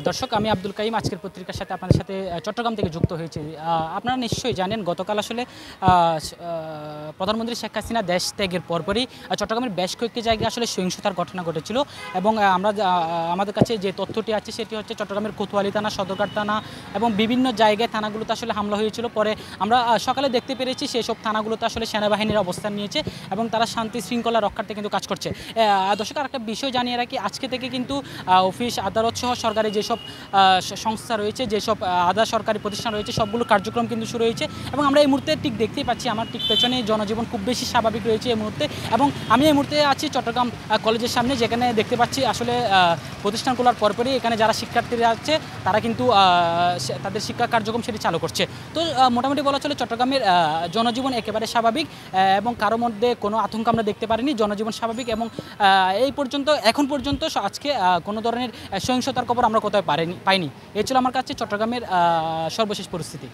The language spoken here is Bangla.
দর্শক, আমি আব্দুল কাইম আজকের পত্রিকার সাথে আপনাদের সাথে চট্টগ্রাম থেকে যুক্ত হয়েছি। আপনারা নিশ্চয়ই জানেন গতকাল আসলে প্রধানমন্ত্রী শেখ হাসিনা দেশ ত্যাগের পরপরই চট্টগ্রামের বেশ কয়েকটি জায়গায় আসলে সহিংসতার ঘটনা ঘটেছিল এবং আমাদের কাছে যে তথ্যটি আছে সেটি হচ্ছে চট্টগ্রামের কোতোয়ালি থানা, সদরঘাট থানা এবং বিভিন্ন জায়গায় থানাগুলোতে আসলে হামলা হয়েছিল। পরে আমরা সকালে দেখতে পেরেছি সেই সব থানাগুলোতে আসলে সেনাবাহিনীর অবস্থান নিয়েছে এবং তারা শান্তি শৃঙ্খলা রক্ষার্থে কিন্তু কাজ করছে। দর্শক, আরেকটা বিষয় জানিয়ে রাখি, আজকে থেকে কিন্তু অফিস আদালত সহ সরকারি যেসব সংস্থা রয়েছে, যেসব আধা সরকারি প্রতিষ্ঠান রয়েছে, সবগুলো কার্যক্রম কিন্তু শুরু হয়েছে এবং আমরা এই মুহূর্তে ঠিক দেখতেই পাচ্ছি আমার ঠিক পেছনে জনজীবন খুব বেশি স্বাভাবিক রয়েছে এই মুহূর্তে। এবং আমি এই মুহূর্তে আছি চট্টগ্রাম কলেজের সামনে, যেখানে দেখতে পাচ্ছি আসলে প্রতিষ্ঠান খোলার পরপরই এখানে যারা শিক্ষার্থীরা আছে তারা কিন্তু তাদের শিক্ষা কার্যক্রম সেটি চালু করছে। তো মোটামুটি বলা চলে চট্টগ্রামের জনজীবন একেবারে স্বাভাবিক এবং কারোর মধ্যে কোনো আতঙ্ক আমরা দেখতে পারিনি। জনজীবন স্বাভাবিক এবং এখন পর্যন্ত আজকে কোনো ধরনের সহিংসতার খবর আমরা কোথাও পাইনি। এই ছিল আমার কাছে চট্টগ্রামের সর্বশেষ পরিস্থিতি।